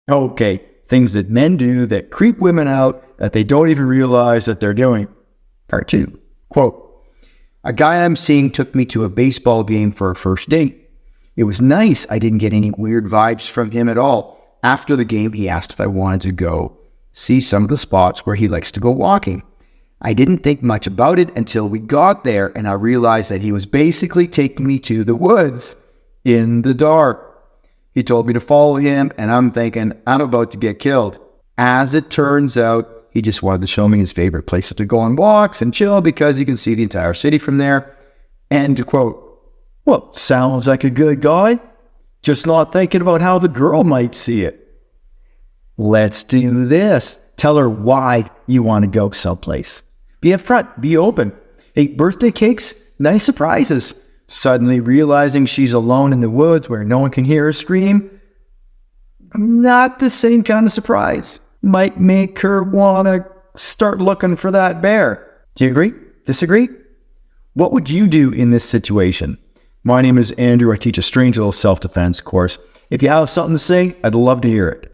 Okay, things that men do that creep women out that they don't even realize that they're doing. Part 2. Quote, a guy I'm seeing took me to a baseball game for a first date. It was nice. I didn't get any weird vibes from him at all. After the game, he asked if I wanted to go see some of the spots where he likes to go walking. I didn't think much about it until we got there, and I realized that he was basically taking me to the woods in the dark. He told me to follow him, and I'm thinking, I'm about to get killed. As it turns out, he just wanted to show me his favorite places to go on walks and chill because he can see the entire city from there. End quote. Well, sounds like a good guy. Just not thinking about how the girl might see it. Let's do this. Tell her why you want to go someplace. Be upfront. Be open. Hey, birthday cakes, nice surprises. Suddenly realizing she's alone in the woods where no one can hear her scream, not the same kind of surprise. Might make her want to start looking for that bear. Do you agree? Disagree? What would you do in this situation? My name is Andrew. I teach a strange little self-defense course. If you have something to say, I'd love to hear it.